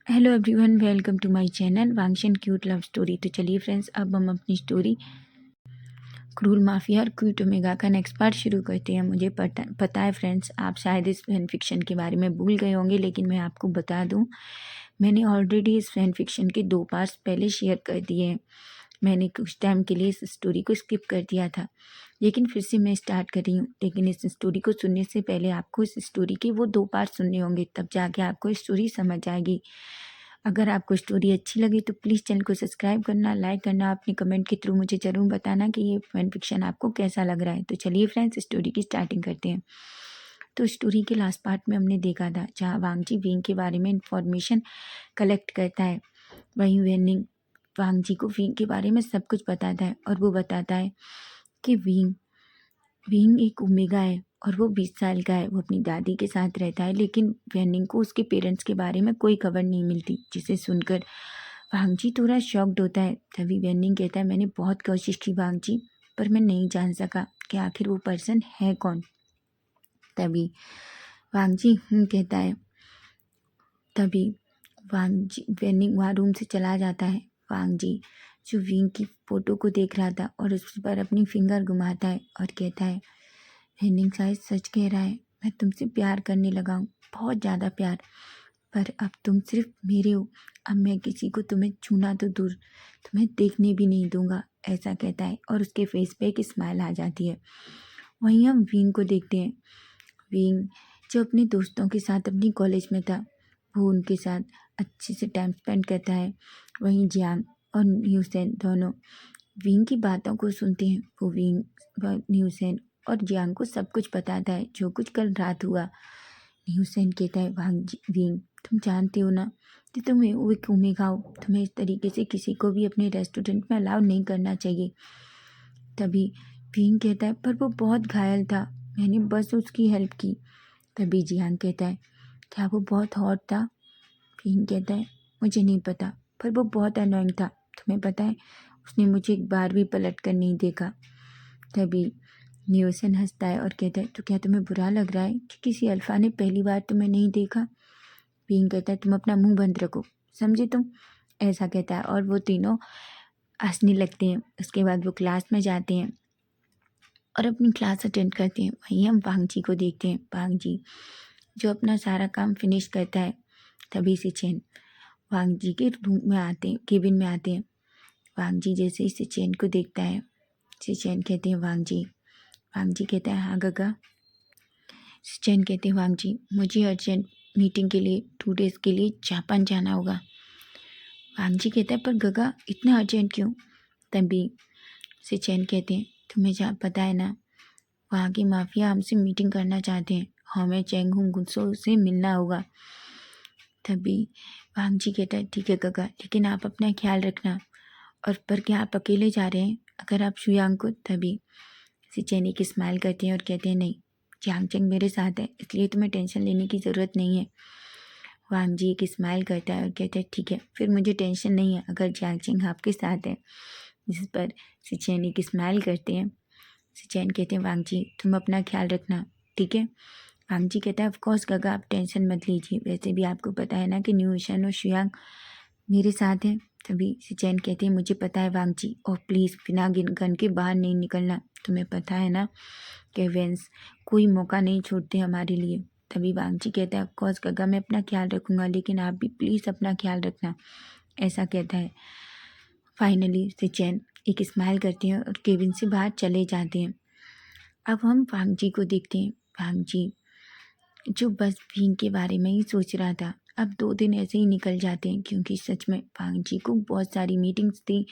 Hello everyone, welcome to my channel Wangshan cute love story. तो चलिए friends, अब हम अपनी स्टोरी क्रूर माफिया और क्यूट ओमेगा का नेक्स्ट पार्ट शुरू करते हैं। मुझे पता है फ्रेंड्स, आप शायद इस फैन फिक्शन के बारे में भूल गए होंगे, लेकिन मैं आपको बता दूं, मैंने ऑलरेडी इस फैन फिक्शन के 2 पार्ट्स पहले शेयर कर दिए हैं। मैंने कुछ टाइम के लिए इस स्टोरी को स्किप कर दिया था, लेकिन फिर से मैं स्टार्ट कर रही हूँ। लेकिन इस स्टोरी को सुनने से पहले आपको इस स्टोरी के वो 2 पार्ट सुनने होंगे, तब जाके आपको स्टोरी समझ आएगी। अगर आपको स्टोरी अच्छी लगी तो प्लीज़ चैनल को सब्सक्राइब करना, लाइक करना, अपने कमेंट के थ्रू मुझे ज़रूर बताना कि ये फैन फिक्शन आपको कैसा लग रहा है। तो चलिए फ्रेंड्स, स्टोरी की स्टार्टिंग करते हैं। तो स्टोरी के लास्ट पार्ट में हमने देखा था जहाँ वांगजी विंग के बारे में इंफॉर्मेशन कलेक्ट करता है। वहीं वेनिंग वांगजी को विंग के बारे में सब कुछ बताता है और वो बताता है कि विंग विंग एक ओमेगा है और वो 20 साल का है। वो अपनी दादी के साथ रहता है, लेकिन वेनिंग को उसके पेरेंट्स के बारे में कोई खबर नहीं मिलती, जिसे सुनकर वांगजी थोड़ा शॉक्ड होता है। तभी वेनिंग कहता है, मैंने बहुत कोशिश की वांगजी, पर मैं नहीं जान सका कि आखिर वो पर्सन है कौन। तभी वांगजी कहता है। तभी वांगजी वेनिंग वहाँ रूम से चला जाता है। वांगजी जो विंग की फोटो को देख रहा था और उस पर अपनी फिंगर घुमाता है और कहता है, हेनिंग शायद सच कह रहा है, मैं तुमसे प्यार करने लगा हूँ, बहुत ज़्यादा प्यार। पर अब तुम सिर्फ मेरे हो। अब मैं किसी को तुम्हें छूना तो दूर, तुम्हें देखने भी नहीं दूंगा, ऐसा कहता है और उसके फेस पे एक स्माइल आ जाती है। वहीं हम विंग को देखते हैं। विंग जो अपने दोस्तों के साथ अपनी कॉलेज में था, वो उनके साथ अच्छे से टाइम स्पेंड करता है। वहीं जियांग और न्यूसेन दोनों विंग की बातों को सुनते हैं। वो विंग न्यूसेन और जियांग को सब कुछ बताता है जो कुछ कल रात हुआ। न्यूसेन कहता है, विंग तुम जानते हो ना कि तुम एक ओमेगा हो, तुम्हें इस तरीके से किसी को भी अपने रेस्टोरेंट में अलाउ नहीं करना चाहिए। तभी विंग कहता है, पर वो बहुत घायल था, मैंने बस उसकी हेल्प की। तभी जियांग कहता है, क्या वो बहुत हॉट था? विंग कहता है, मुझे नहीं पता, पर वो बहुत अनोइंग था। तुम्हें पता है, उसने मुझे एक बार भी पलट कर नहीं देखा। तभी न्यूसन हंसता है और कहता है, तो क्या तुम्हें बुरा लग रहा है कि किसी अल्फा ने पहली बार तुम्हें नहीं देखा? विंग कहता है, तुम अपना मुंह बंद रखो, समझे तुम, ऐसा कहता है और वो तीनों हंसने लगते हैं। उसके बाद वो क्लास में जाते हैं और अपनी क्लास अटेंड करते हैं। वहीं हम वांगजी को देखते हैं। वांगजी जो अपना सारा काम फिनिश करता है। तभी सिचेन वांगजी के रूम में आते हैं, केबिन में आते हैं। वांगजी जैसे ही सिचेन को देखता है, सिचेन कहते हैं, वांगजी। वांगजी कहता है, हाँ गगा। सिचेन कहते हैं, वांगजी मुझे अर्जेंट मीटिंग के लिए 2 डेज़ के लिए जापान जाना होगा। वांगजी कहता है, पर गगा इतना अर्जेंट क्यों? तभी सिचेन कहते हैं, तुम्हें पता है ना, वहाँ की माफिया हमसे मीटिंग करना चाहते हैं, हमें चेंग हुंग गुस्सो से मिलना होगा। तभी वांगजी कहता है, ठीक है गगा, लेकिन आप अपना ख्याल रखना। और पर क्या आप अकेले जा रहे हैं अगर आप शुयांग को? तभी सिचेन एक स्माइल करते हैं और कहते हैं, नहीं, जियांगचेंग मेरे साथ है, इसलिए तुम्हें टेंशन लेने की ज़रूरत नहीं है। वांगजी एक स्माइल करता है और कहता है, ठीक है, फिर मुझे टेंशन नहीं है अगर जियांगचेंग आपके साथ है। जिस पर सिचेन एक स्माइल करते हैं। सिचेन कहते हैं, वांगजी तुम अपना ख्याल रखना, ठीक है? वांगजी कहता है, ऑफ कोर्स गगा, आप टेंशन मत लीजिए, वैसे भी आपको पता है ना कि न्यूशन और शुयांग मेरे साथ हैं। तभी सिचेन कहते हैं, मुझे पता है वांगजी, और प्लीज़ बिना गन के बाहर नहीं निकलना, तुम्हें पता है ना कि वेंस कोई मौका नहीं छोड़ते हमारे लिए। तभी वांगजी कहता है, ऑफ कोर्स गगा, मैं अपना ख्याल रखूँगा, लेकिन आप भी प्लीज़ अपना ख्याल रखना, ऐसा कहता है। फाइनली सिचेन एक स्माइल करते हैं और केबिन से बाहर चले जाते हैं। अब हम वांगजी को देखते हैं। वांगजी जो बस भींग के बारे में ही सोच रहा था। अब 2 दिन ऐसे ही निकल जाते हैं, क्योंकि सच में वांगजी को बहुत सारी मीटिंग्स थी।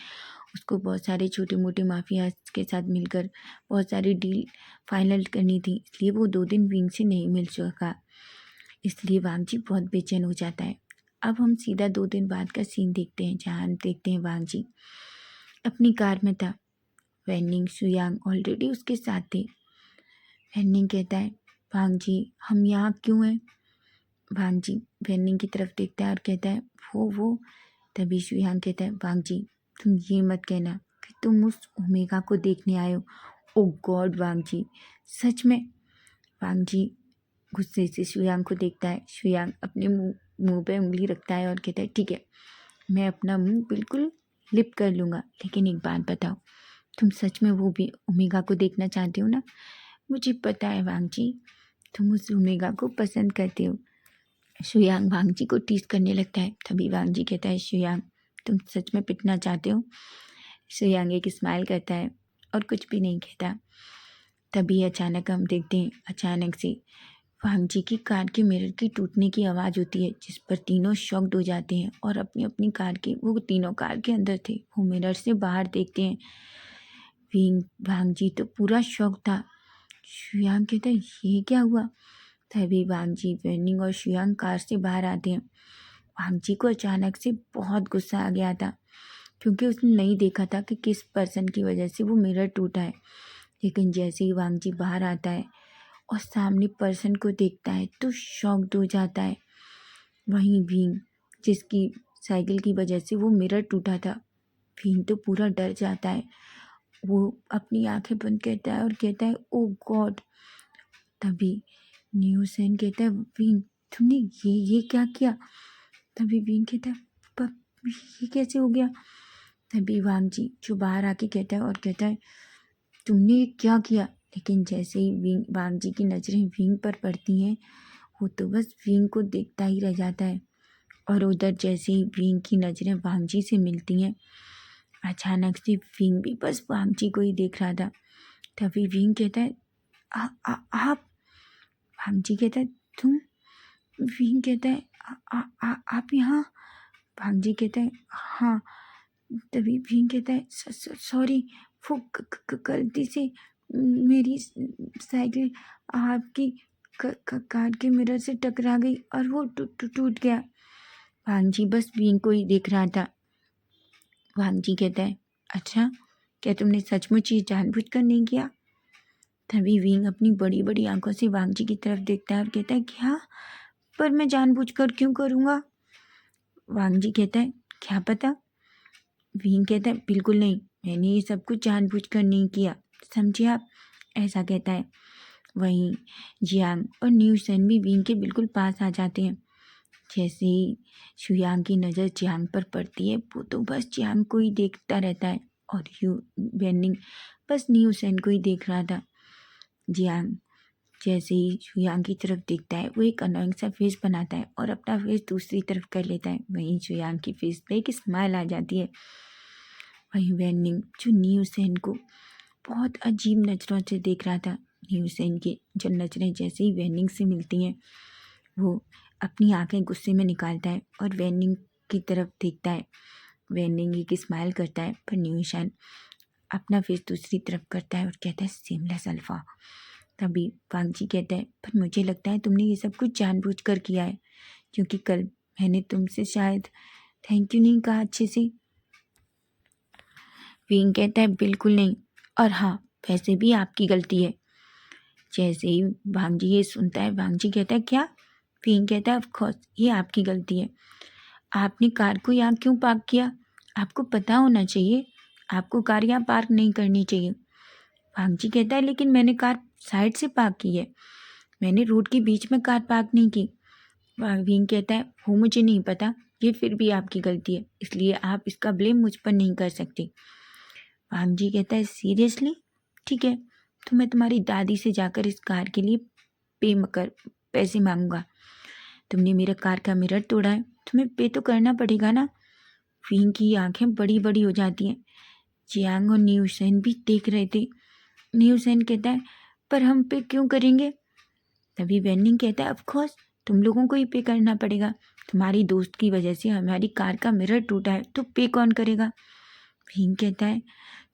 उसको बहुत सारे छोटे मोटे माफिया के साथ मिलकर बहुत सारी डील फाइनल करनी थी, इसलिए वो 2 दिन विंग से नहीं मिल सका। इसलिए वांगजी बहुत बेचैन हो जाता है। अब हम सीधा 2 दिन बाद का सीन देखते हैं, जहाँ हम देखते हैं वांगजी अपनी कार में था। वेनिंग शुयांग ऑलरेडी उसके साथ थे। वेनिंग कहता है, वांगजी हम यहाँ क्यों हैं? वांगजी वेनिंग की तरफ देखता है और कहता है, वो। तभी शुयांग कहता है, वांगजी तुम ये मत कहना कि तुम उस ओमेगा को देखने आए हो। ओ गॉड वांगजी, सच में? वांगजी गुस्से से शुयांग को देखता है। शुयांग अपने मुंह मुंह पे उंगली रखता है और कहता है ठीक है, मैं अपना मुंह बिल्कुल लिप कर लूँगा, लेकिन एक बात बताओ, तुम सच में वो भी ओमेगा को देखना चाहते हो ना? मुझे पता है वांग जी, तुम उस ओमेगा को पसंद करते हो। शुयांग वांग जी को टीज करने लगता है। तभी वांग जी कहता है, शुयांग तुम सच में पिटना चाहते हो? शुयांग एक स्माइल करता है और कुछ भी नहीं कहता। तभी अचानक हम देखते हैं, अचानक से वांग जी की कार के मिरर की टूटने की आवाज़ होती है, जिस पर तीनों शॉक्ड हो जाते हैं और अपनी अपनी कार के, वो तीनों कार के अंदर थे, वो मिरर से बाहर देखते हैं। वांग जी तो पूरा शॉक था। शुयांग कहता है ये क्या हुआ? तभी वांग जी, वेनिंग और शुयांग कार से बाहर आते हैं। वांग जी को अचानक से बहुत गुस्सा आ गया था, क्योंकि उसने नहीं देखा था कि किस पर्सन की वजह से वो मिरर टूटा है। लेकिन जैसे ही वांग जी बाहर आता है और सामने पर्सन को देखता है तो शॉक्ड हो जाता है। वहीं भीम, जिसकी साइकिल की वजह से वो मिरर टूटा था, भीम तो पूरा डर जाता है। वो अपनी आंखें बंद करता है और कहता है ओ गॉड। तभी न्यूसेन कहता है भीम, तुमने ये क्या किया? तभी भीम कहता है पर ये कैसे हो गया? तभी वांग जी जो बाहर आके कहता है और कहता है तुमने ये क्या किया? लेकिन जैसे ही वांग जी की नज़रें विंग पर पड़ती हैं, वो तो बस विंग को देखता ही रह जाता है। और उधर जैसे ही विंग की नज़रें वांग जी से मिलती हैं, अचानक से विंग भी बस वांग जी को ही देख रहा था। तभी विंग कहता है आप? वांग जी कहता है तुम? विंग कहता है आप यहाँ? वांग जी कहता है हाँ। तभी विंग कहता है सॉरी, वो गलती से मेरी साइकिल आपकी कार के मिरर से टकरा गई और वो टूट गया। वांग जी बस विंग को ही देख रहा था। वांग जी कहता है अच्छा, क्या तुमने सचमुच ये जानबूझकर नहीं किया? तभी विंग अपनी बड़ी बड़ी आंखों से वांग जी की तरफ देखता है और कहता है क्या? पर मैं जानबूझकर क्यों करूँगा? वांग जी कहता है क्या पता। विंग कहता है बिल्कुल नहीं, मैंने ये सब कुछ जानबूझकर नहीं किया, समझे आप? ऐसा कहता है। वहीं जियांग और न्यूसेन भी विंग के बिल्कुल पास आ जाते हैं। जैसे ही शुयांग की नज़र जियांग पर पड़ती है, वो तो बस जियांग को ही देखता रहता है और वेनिंग बस न्यूसेन को ही देख रहा था। जियांग जैसे ही शुयांग की तरफ देखता है, वो एक अनोइंग सा फेस बनाता है और अपना फेस दूसरी तरफ कर लेता है। वहीं शुयांग की फेस पे एक स्माइल आ जाती है। वहीं वेनिंग जो न्यूसेन को बहुत अजीब नज़रों से देख रहा था, न्यूसेन की जो नज़रें जैसे ही वेनिंग से मिलती हैं, वो अपनी आंखें गुस्से में निकालता है और वेनिंग की तरफ देखता है। वेनिंग एक स्माइल करता है, पर न्यूसेन अपना फेस दूसरी तरफ करता है और कहता है सेमलेस अल्फा। तभी वांग जी कहता है पर मुझे लगता है तुमने ये सब कुछ जानबूझकर किया है, क्योंकि कल मैंने तुमसे शायद थैंक यू नहीं कहा अच्छे से। विंग कहता है बिल्कुल नहीं, और हाँ वैसे भी आपकी गलती है। जैसे ही वांग जी ये सुनता है, वांग जी कहता है क्या? विंग कहता है ऑफ कोर्स ये आपकी गलती है। आपने कार को यहाँ क्यों पार्क किया? आपको पता होना चाहिए, आपको कार यहाँ पार्क नहीं करनी चाहिए। वांग जी कहता है लेकिन मैंने कार साइड से पार्क की है, मैंने रोड के बीच में कार पार्क नहीं की। विंग कहता है वो मुझे नहीं पता, ये फिर भी आपकी गलती है, इसलिए आप इसका ब्लेम मुझ पर नहीं कर सकते। वांग जी कहता है सीरियसली? ठीक है, तो मैं तुम्हारी दादी से जाकर इस कार के लिए पैसे मांगूंगा। तुमने मेरे कार का मिरर तोड़ा है, तुम्हें पे तो करना पड़ेगा ना। विंग की आंखें बड़ी बड़ी हो जाती हैं। जियांग और न्यूसेन भी देख रहे थे। न्यूसेन कहता है पर हम पे क्यों करेंगे? तभी वेनिंग कहता है ऑफ कोर्स तुम लोगों को ही पे करना पड़ेगा, तुम्हारी दोस्त की वजह से हमारी कार का मिरर टूटा है, तो पे कौन करेगा? विंग कहता है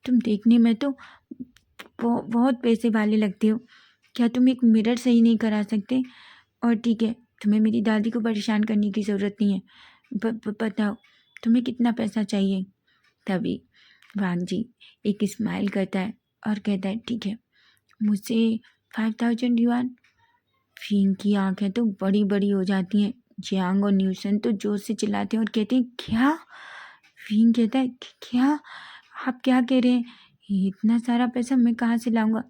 तुम देखने में तो बहुत पैसे वाले लगते हो, क्या तुम एक मिरर सही नहीं करा सकते? और ठीक है, तुम्हें मेरी दादी को परेशान करने की ज़रूरत नहीं है, बताओ तुम्हें कितना पैसा चाहिए? तभी वांग जी एक स्माइल करता है और कहता है ठीक है, मुझसे 5000 युआन। फिंग की आंखें तो बड़ी बड़ी हो जाती हैं। जियांग और न्यूसन तो जोर से चिल्लाते हैं और कहते हैं क्या? फिंग कहता है क्या? आप क्या कह रहे हैं? इतना सारा पैसा मैं कहाँ से लाऊंगा?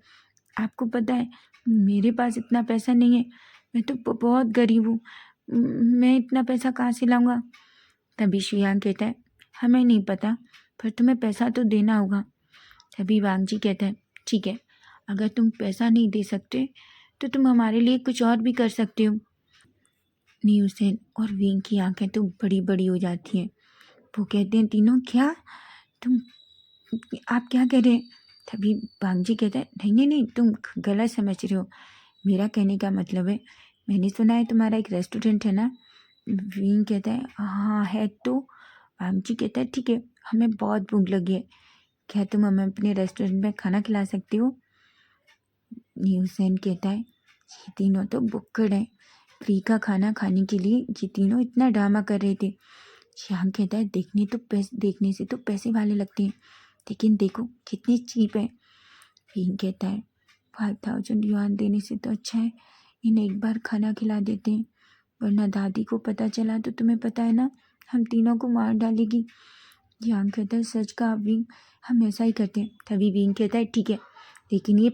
आपको पता है मेरे पास इतना पैसा नहीं है, मैं तो बहुत गरीब हूँ, मैं इतना पैसा कहाँ से लाऊंगा? तभी शुयांग कहता है, हमें नहीं पता, पर तुम्हें पैसा तो देना होगा। तभी वांगजी कहता है, ठीक है, अगर तुम पैसा नहीं दे सकते तो तुम हमारे लिए कुछ और भी कर सकते हो। न्यूसेन और विंग की आंखें तो बड़ी बड़ी हो जाती हैं। वो कहते हैं, तीनों क्या? तुम आप क्या कह रहे हैं? तभी वांगजी कहता है, नहीं नहीं नहीं, तुम गलत समझ रहे हो। मेरा कहने का मतलब है, मैंने सुना है तुम्हारा एक रेस्टोरेंट है ना? विंग कहता है, हाँ है तो। वांगजी कहता है, ठीक है, हमें बहुत भूख लगी है, क्या तुम हमें अपने रेस्टोरेंट में खाना खिला सकती हो? न्यूसेन कहता है, ये तीनों तो बुक्कड़ हैं, फ्री का खाना खाने के लिए ये तीनों इतना ड्रामा कर रहे थे। श्याम कहता है, देखने से तो पैसे वाले लगते हैं, लेकिन देखो कितने चीप है। फिंग कहता है, 5,000 युआन देने से तो अच्छा है इन्हें एक बार खाना खिला देते हैं, वरना दादी को पता चला तो तुम्हें पता है ना, हम तीनों को मार डालेगी। यांग कहता है, सच कहा विंग, हम ऐसा ही करते हैं। तभी विंग कहता है, ठीक है, लेकिन ये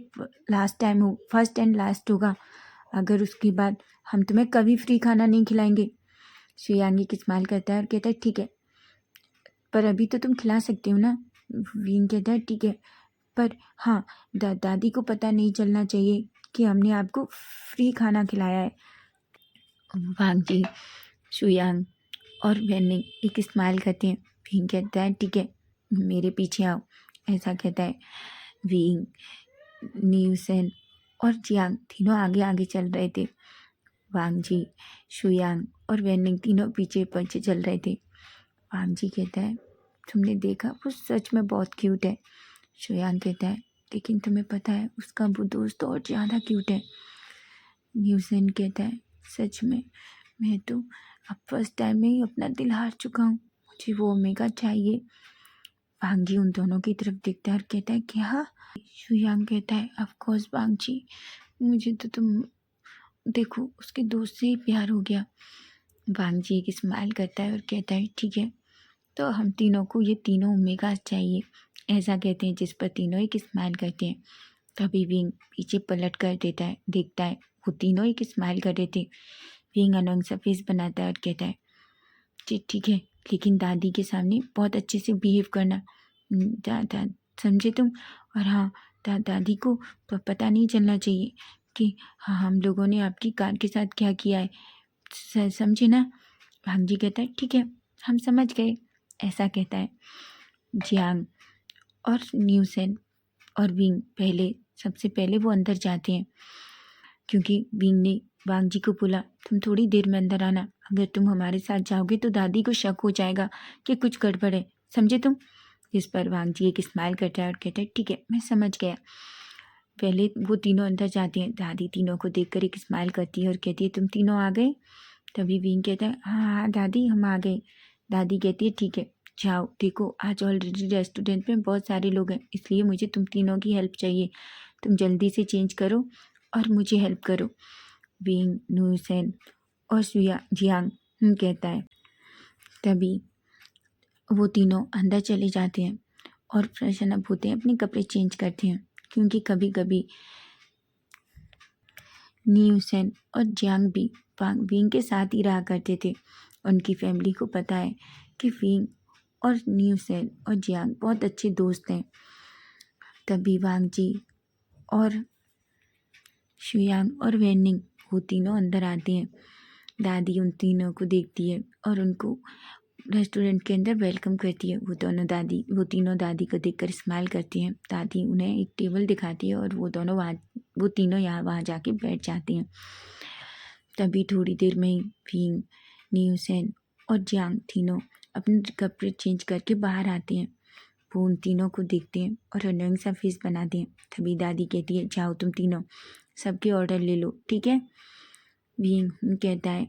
लास्ट टाइम हो, फर्स्ट एंड लास्ट होगा, अगर उसके बाद हम तुम्हें कभी फ्री खाना नहीं खिलाएंगे। श्रेयांगी की स्माइल करता है और कहता है, ठीक है, पर अभी तो तुम खिला सकते हो ना? विंग कहता है, ठीक है, पर हाँ, दादी को पता नहीं चलना चाहिए कि हमने आपको फ्री खाना खिलाया है। वांगजी, शुयांग और वेनिंग एक स्माइल करते हैं। विंग कहता है, ठीक है, मेरे पीछे आओ, ऐसा कहता है। विंग, न्यूसेन और जियांग तीनों आगे आगे चल रहे थे। वांगजी, शुयांग और वेनिंग तीनों पीछे पीछे चल रहे थे। वांगजी कहता है, तुमने देखा, वो सच में बहुत क्यूट है। शुयांग कहता है, लेकिन तुम्हें पता है उसका वो दोस्त और ज़्यादा क्यूट है। न्यूसेन कहता है, सच में, मैं तो अब फर्स्ट टाइम में ही अपना दिल हार चुका हूँ, मुझे वो ओमेगा चाहिए। वांगजी उन दोनों की तरफ देखता है और कहता है, क्या? शुयांग कहता है, ऑफ कोर्स वांगजी, मुझे तो तुम देखो उसके दोस्त से ही प्यार हो गया। वांगजी एक स्माइल करता है और कहता है, ठीक है, तो हम तीनों को ये तीनों ओमेगा चाहिए, ऐसा कहते हैं, जिस पर तीनों एक स्माइल करते हैं। तभी विंग पीछे पलट कर देता है, देखता है वो तीनों एक स्माइल कर रहे थे। विंग अनोइंग सा फेस बनाता है और कहता है, जी ठीक है, लेकिन दादी के सामने बहुत अच्छे से बिहेव करना, समझे तुम? और हाँ, दादी को पता नहीं चलना चाहिए कि हाँ, हम लोगों ने आपकी कार के साथ क्या किया है, समझे ना? भांजी कहता है, ठीक है, हम समझ गए, ऐसा कहता है। जियांग और न्यूसेन और विंग सबसे पहले वो अंदर जाते हैं, क्योंकि विंग ने वांग जी को बोला, तुम थोड़ी देर में अंदर आना, अगर तुम हमारे साथ जाओगे तो दादी को शक हो जाएगा कि कुछ गड़बड़ है, समझे तुम? इस पर वांग जी एक स्माइल करता है और कहता है, ठीक है, मैं समझ गया। पहले वो तीनों अंदर जाते हैं, दादी तीनों को देखकर एक स्माइल करती है और कहती है, तुम तीनों आ गए? तभी विंग कहता है, हाँ हाँ दादी, हम आ गए। दादी कहती है, ठीक है, जाओ, देखो आज ऑलरेडी रेस्टोरेंट में बहुत सारे लोग हैं, इसलिए मुझे तुम तीनों की हेल्प चाहिए, तुम जल्दी से चेंज करो और मुझे हेल्प करो। विंग, न्यूसेन और जियांग कहता है। तभी वो तीनों अंदर चले जाते हैं और फ्रेशन अप होते हैं, अपने कपड़े चेंज करते हैं, क्योंकि कभी कभी न्यूसेन और जियांग भी विंग के साथ ही रहा करते थे। उनकी फैमिली को पता है कि विंग और न्यूसेन और जियांग बहुत अच्छे दोस्त हैं। तभी वांगजी और शुयांग और वेनिंग वो तीनों अंदर आते हैं। दादी उन तीनों को देखती है और उनको रेस्टोरेंट के अंदर वेलकम करती है। वो तीनों दादी को देखकर स्माइल करती हैं। दादी उन्हें एक टेबल दिखाती है और वो तीनों वहाँ जाके बैठ जाते हैं। तभी थोड़ी देर में ही विंग, न्यूसेन और जियांग तीनों अपने कपड़े चेंज करके बाहर आते हैं। वो उन तीनों को देखते हैं और अनोइंग सा फेस बनाते हैं। तभी दादी कहती है, जाओ तुम तीनों सबके ऑर्डर ले लो, ठीक है? विंग कहता है।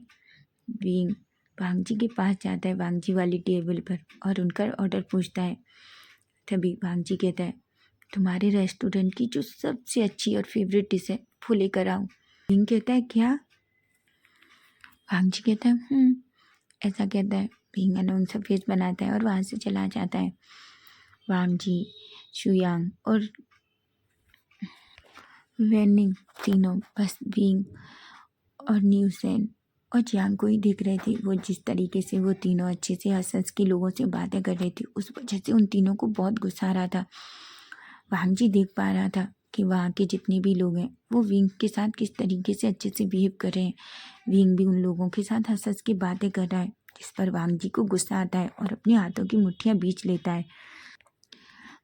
विंग वांगजी के पास जाता है, वांगजी वाली टेबल पर, और उनका ऑर्डर पूछता है। तभी वांगजी कहता है, तुम्हारे रेस्टोरेंट की जो सबसे अच्छी और फेवरेट डिश है वो लेकर आओ। विंग कहता है, क्या? वांगजी कहता है, ऐसा कहता है। विंग अनोइंग सा फेस बनाता है और वहाँ से चला जाता है। वांगजी, शुयांग और वेनिंग तीनों बस विंग और न्यूसेन और जियांग को ही देख रहे थे। वो जिस तरीके से वो तीनों अच्छे से हंस हंस के लोगों से बातें कर रहे थे, उस वजह से उन तीनों को बहुत गुस्सा आ रहा था। वांग जी देख पा रहा था कि वहाँ के जितने भी लोग हैं वो विंग के साथ किस तरीके से अच्छे से बिहेव कर रहे हैं। विंग भी उन लोगों के साथ हंस हंस के बातें कर रहा है, जिस पर वांग जी को गुस्सा आता है और अपने हाथों की मुट्ठियाँ बींच लेता है।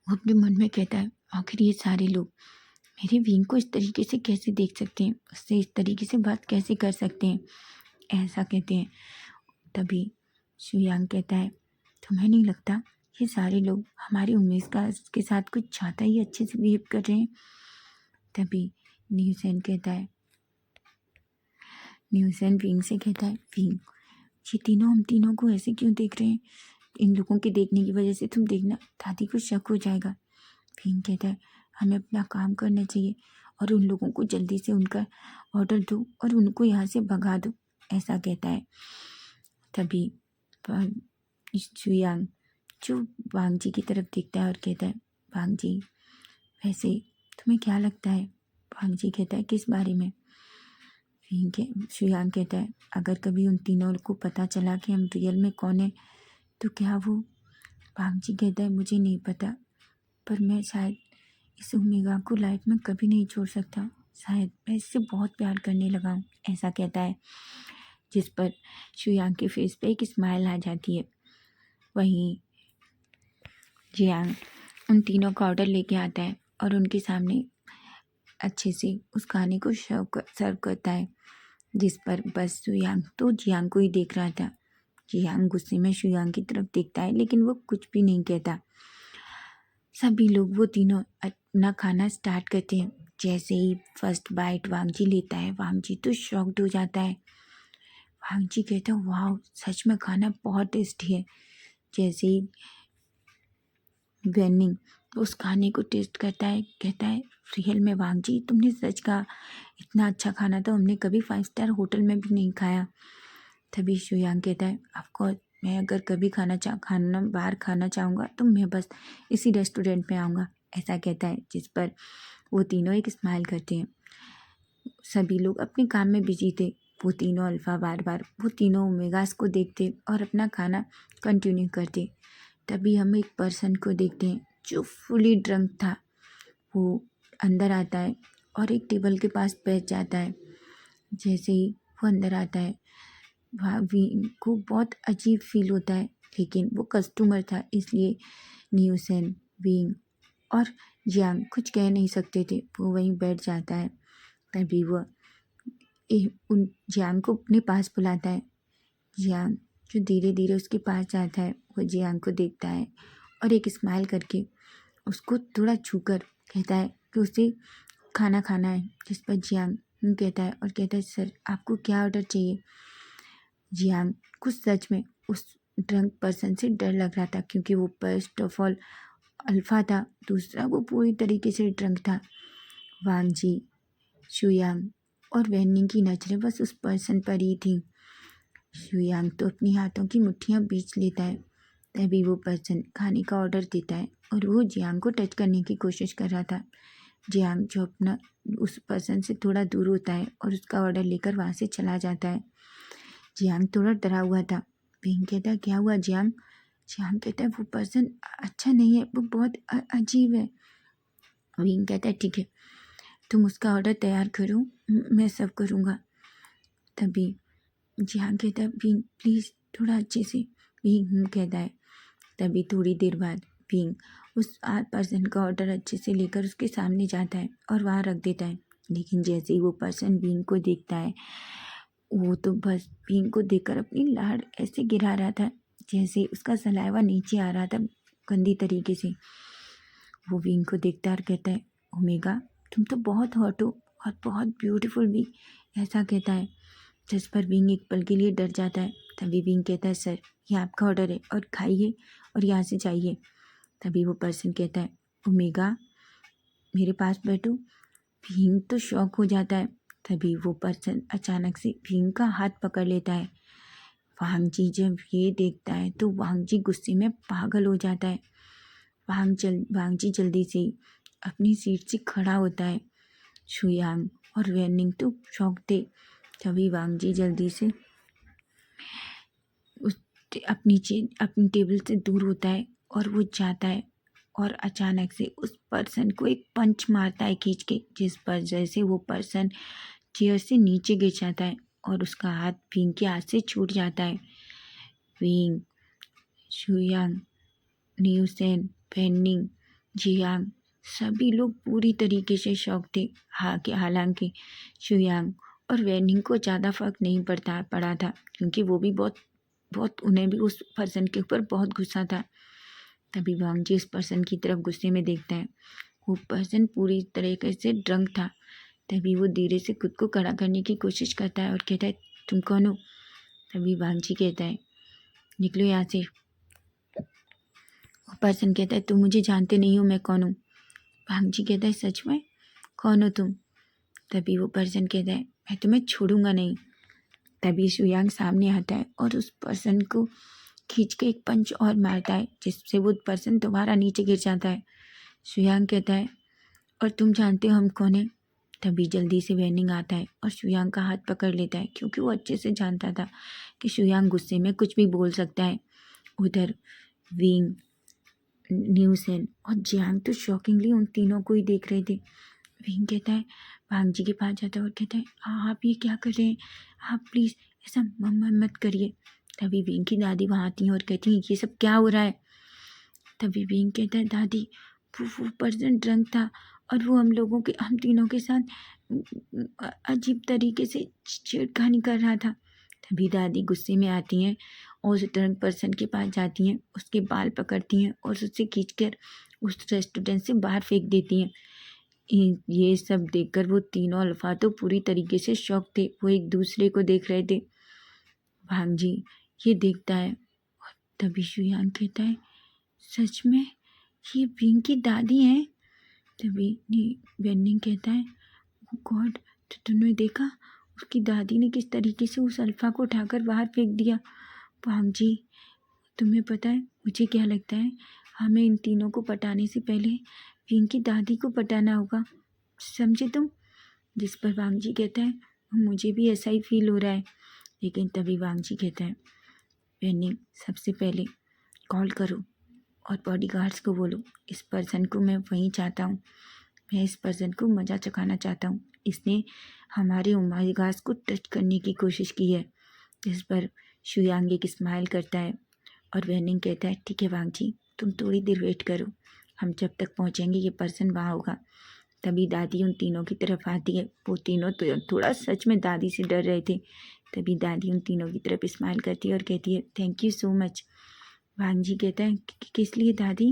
वो अपने मन में कहता है, आखिर ये सारे लोग मेरे विंग को इस तरीके से कैसे देख सकते हैं, उससे इस तरीके से बात कैसे कर सकते हैं, ऐसा कहते हैं। तभी शुयांग कहता है, तुम्हें नहीं लगता ये सारे लोग हमारी उमेश का के साथ कुछ ज़्यादा ही अच्छे से बिहेव कर रहे हैं? तभी न्यूसेन कहता है, न्यूसेन विंग से कहता है, विंग ये तीनों हम तीनों को ऐसे क्यों देख रहे हैं? इन लोगों के देखने की वजह से तुम देखना दादी को शक हो जाएगा। विंग कहता है, हमें अपना काम करना चाहिए और उन लोगों को जल्दी से उनका ऑर्डर दो और उनको यहाँ से भगा दो, ऐसा कहता है। तभी शुयांग जो वांग जी की तरफ देखता है और कहता है, वांग जी वैसे तुम्हें क्या लगता है? वांग जी कहता है, किस बारे में? शुयांग कहता है, अगर कभी उन तीनों को पता चला कि हम रियल में कौन है तो क्या वो? वांग जी कहता है, मुझे नहीं पता, पर मैं शायद इस ओमेगा को लाइफ में कभी नहीं छोड़ सकता। शायद मैं इससे बहुत प्यार करने लगा हूँ, ऐसा कहता है। जिस पर शुयांग के फेस पे एक स्माइल आ जाती है। वहीं जियांग उन तीनों का ऑर्डर लेके आता है और उनके सामने अच्छे से उस खाने को सर्व करता है, जिस पर बस शुयांग तो जियांग को ही देख रहा था। जियांग गुस्से में शुयांग की तरफ देखता है, लेकिन वो कुछ भी नहीं कहता। सभी लोग वो तीनों अपना खाना स्टार्ट करते हैं। जैसे ही फर्स्ट बाइट वांग जी लेता है, वांग जी तो शॉक्ड हो जाता है। वांग जी कहते हैं, वाह सच में खाना बहुत टेस्टी है। जैसे ही वेनिंग उस खाने को टेस्ट करता है, कहता है, रियल में वांग जी तुमने सच कहा, इतना अच्छा खाना तो हमने कभी 5 स्टार होटल में भी नहीं खाया। तभी शुयांग कहता है, ऑफकोर्स मैं अगर कभी खाना बाहर खाना चाहूँगा तो मैं बस इसी रेस्टोरेंट में आऊँगा, ऐसा कहता है। जिस पर वो तीनों एक स्माइल करते हैं। सभी लोग अपने काम में बिजी थे। वो तीनों अल्फ़ा बार बार वो तीनों ओमेगास को देखते और अपना खाना कंटिन्यू करते। तभी हम एक पर्सन को देखते हैं जो फुली ड्रंक था। वो अंदर आता है और एक टेबल के पास बैठ जाता है। जैसे ही वो अंदर आता है, विंग को बहुत अजीब फील होता है, लेकिन वो कस्टमर था इसलिए न्यूसेन, विंग और जियांग कुछ कह नहीं सकते थे। वो वहीं बैठ जाता है। तभी वो उन जियांग को अपने पास बुलाता है। जियांग जो धीरे धीरे उसके पास जाता है, वो जियांग को देखता है और एक स्माइल करके उसको थोड़ा छूकर कहता है कि उसे खाना खाना है। जिस पर जियांग कहता है और कहता है, सर आपको क्या ऑर्डर चाहिए? जियांग को सच में उस ड्रंक पर्सन से डर लग रहा था, क्योंकि वो फर्स्ट ऑफ ऑल अल्फा था, दूसरा वो पूरी तरीके से ड्रंक था। वांग जी, शुयांग और वेनिंग की नजरें बस उस पर्सन पर ही थी। शुयांग तो अपनी हाथों की मुट्ठियाँ बींच लेता है। तभी वो पर्सन खाने का ऑर्डर देता है और वो जियांग को टच करने की कोशिश कर रहा था। जियांग जो अपना उस पर्सन से थोड़ा दूर होता है और उसका ऑर्डर लेकर वहाँ से चला जाता है। जियांग थोड़ा डरा हुआ था। विंग कहता है, क्या हुआ जियांग? जियांग कहता है, वो पर्सन अच्छा नहीं है, वो बहुत अजीब है। विंग कहता है, ठीक है तुम उसका ऑर्डर तैयार करो, मैं सब करूँगा। तभी जियांग कहता है, विंग प्लीज़ थोड़ा अच्छे से। विंग कहता है। तभी थोड़ी देर बाद विंग उस पर्सन का ऑर्डर अच्छे से लेकर उसके सामने जाता है और वहाँ रख देता है। लेकिन जैसे ही वो पर्सन विंग को देखता है, वो तो बस विंग को देखकर अपनी लार ऐसे गिरा रहा था, जैसे उसका सलाइवा नीचे आ रहा था गंदी तरीके से। वो विंग को देखता है और कहता है, ओमेगा तुम तो बहुत हॉट हो और बहुत ब्यूटीफुल भी, ऐसा कहता है। जिस पर विंग एक पल के लिए डर जाता है। तभी विंग कहता है, सर ये आपका ऑर्डर है और खाइए और यहाँ से जाइए। तभी वो पर्सन कहता है, ओमेगा मेरे पास बैठो। विंग तो शॉक हो जाता है। तभी वो पर्सन अचानक से विंग का हाथ पकड़ लेता है। वांग जी जब ये देखता है तो वांग जी गुस्से में पागल हो जाता है। वांग जी जल्दी से अपनी सीट से खड़ा होता है। शुयांग और वेनिंग तो शॉक थे। तभी वांग जी जल्दी से उस अपनी टेबल से दूर होता है और वो जाता है और अचानक से उस पर्सन को एक पंच मारता है खींच के, जिस पर जैसे वो पर्सन चेयर से नीचे गिर जाता है और उसका हाथ विंग के हाथ से छूट जाता है। विंग, शुयांग, न्यूसेन, पेनिंग, जियांग सभी लोग पूरी तरीके से शॉक थे। हालांकि शुयांग और वेनिंग को ज़्यादा फर्क नहीं पड़ा था, क्योंकि वो भी बहुत उन्हें भी उस पर्सन के ऊपर बहुत गुस्सा था। तभी वांग जी उस पर्सन की तरफ गुस्से में देखता है। वो पर्सन पूरी तरीके से ड्रंक था। तभी वो धीरे से खुद को खड़ा करने की कोशिश करता है और कहता है, तुम कौन हो? तभी वांग जी कहता है, निकलो यहाँ से। वो पर्सन कहता है, तुम मुझे जानते नहीं हो, मैं कौन हूँ? वांग जी कहता है, सच में? कौन हो तुम? तभी वो पर्सन कहता है, मैं तुम्हें छोड़ूंगा नहीं। तभी शुयांग सामने आता है और उस पर्सन को खींच के एक पंच और मारता है, जिससे वो पर्सन दोबारा नीचे गिर जाता है। शुयांग कहता है, और तुम जानते हो हम कौन हैं? तभी जल्दी से वेनिंग आता है और शुयांग का हाथ पकड़ लेता है, क्योंकि वो अच्छे से जानता था कि शुयांग गुस्से में कुछ भी बोल सकता है। उधर विंग, न्यूसेन और जियांग तो शॉकिंगली उन तीनों को ही देख रहे थे। विंग कहता है, वांग जी के पास जाता है और कहता है, आप ये क्या कर रहे हैं? आप प्लीज़ ऐसा मत करिए। तभी विंग की दादी वहाँ आती हैं और कहती हैं, ये सब क्या हो रहा है? तभी विंग कहता है, दादी वो पर्सन ड्रंक था और वो हम तीनों के साथ अजीब तरीके से छेड़खानी कर रहा था। तभी दादी गुस्से में आती हैं और उस ड्रंक पर्सन के पास जाती हैं, उसके बाल पकड़ती हैं और उससे खींचकर उस रेस्टोरेंट से बाहर फेंक देती हैं। ये सब देखकर वो तीनों अल्फा तो पूरी तरीके से शॉक थे। वो एक दूसरे को देख रहे थे। भांग जी ये देखता है और तभी शुयांग कहता है, सच में ये विंग की दादी हैं? तभी वेनिंग कहता है, गॉड, तो तुमने देखा उसकी दादी ने किस तरीके से उस अल्फा को उठाकर बाहर फेंक दिया। भांग जी तुम्हें पता है मुझे क्या लगता है, हमें इन तीनों को पटाने से पहले विंग की दादी को पटाना होगा, समझे तुम? जिस पर वांग जी कहता है, मुझे भी ऐसा ही फील हो रहा है। लेकिन तभी वांग जी कहता है, वेनिंग सबसे पहले कॉल करो और बॉडीगार्ड्स को बोलो, इस पर्सन को मैं वहीं चाहता हूँ, मैं इस पर्सन को मज़ा चखाना चाहता हूँ, इसने हमारे उमाईगास को टच करने की कोशिश की है। जिस पर शुयांग एक स्माइल करता है और वेनिंग कहता है, ठीक है वांग जी, तुम थोड़ी देर वेट करो, हम जब तक पहुँचेंगे ये पर्सन वहाँ होगा। तभी दादी उन तीनों की तरफ आती है। वो तीनों तो थोड़ा सच में दादी से डर रहे थे। तभी दादी उन तीनों की तरफ स्माइल करती है और कहती है, थैंक यू सो मच। वांग जी कहता है, किस लिए दादी?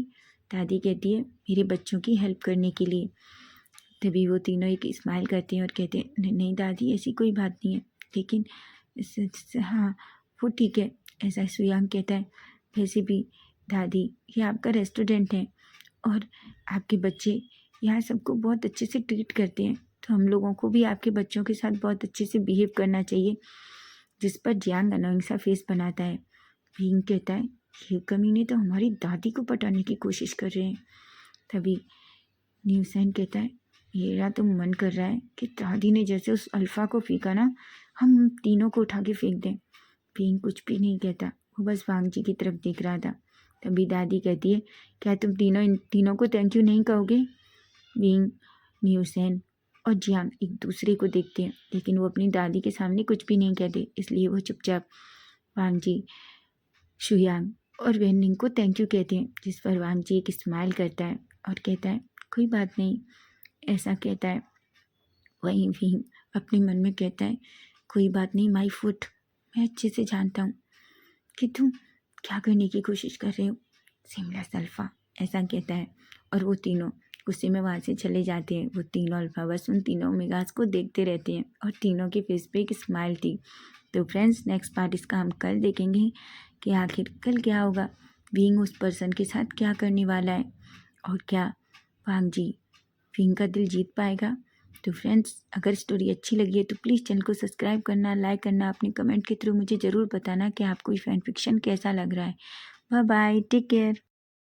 दादी कहती है, मेरे बच्चों की हेल्प करने के लिए। तभी वो तीनों एक स्माइल करते हैं और कहते हैं, नहीं दादी ऐसी कोई बात नहीं है, लेकिन हाँ वो ठीक है। ऐसा शुयांग कहता है, वैसे भी दादी ये आपका रेस्टोरेंट है और आपके बच्चे यहाँ सबको बहुत अच्छे से ट्रीट करते हैं, तो हम लोगों को भी आपके बच्चों के साथ बहुत अच्छे से बिहेव करना चाहिए। जिस पर जियांग अनोइंग सा फेस बनाता है। विंग कहता है, ये कमीने तो हमारी दादी को पटाने की कोशिश कर रहे हैं। तभी न्यूसेन कहता है, मेरा तो मन कर रहा है कि दादी ने जैसे उस अल्फा को फेंका ना, हम तीनों को उठा के फेंक दें। विंग कुछ भी नहीं कहता, वो बस वांग जी की तरफ देख रहा था। तभी दादी कहती है, क्या तुम इन तीनों को थैंक यू नहीं कहोगे? विंग, न्यूसेन और जियांग एक दूसरे को देखते हैं, लेकिन वो अपनी दादी के सामने कुछ भी नहीं कहते, इसलिए वो चुपचाप वांग जी, शुयांग और वेनिंग को थैंक यू कहते हैं। जिस पर वांग जी एक स्माइल करता है और कहता है, कोई बात नहीं, ऐसा कहता है। वहीं विंग अपने मन में कहता है, कोई बात नहीं माई फुट, मैं अच्छे से जानता हूँ कि तुम क्या करने की कोशिश कर रहे हो, सिमलेस अल्फा, ऐसा कहता है। और वो तीनों गुस्से में वहाँ से चले जाते हैं। वो तीनों अल्फा बस उन तीनों मेगास को देखते रहते हैं और तीनों के फेस पे एक स्माइल थी। तो फ्रेंड्स नेक्स्ट पार्ट इसका हम कल देखेंगे कि आखिर कल क्या होगा, विंग उस पर्सन के साथ क्या करने वाला है और क्या वांग जी विंग का दिल जीत पाएगा। तो फ्रेंड्स अगर स्टोरी अच्छी लगी है तो प्लीज़ चैनल को सब्सक्राइब करना, लाइक करना, अपने कमेंट के थ्रू मुझे ज़रूर बताना कि आपको ये फैन फिक्शन कैसा लग रहा है। Bye bye, take care.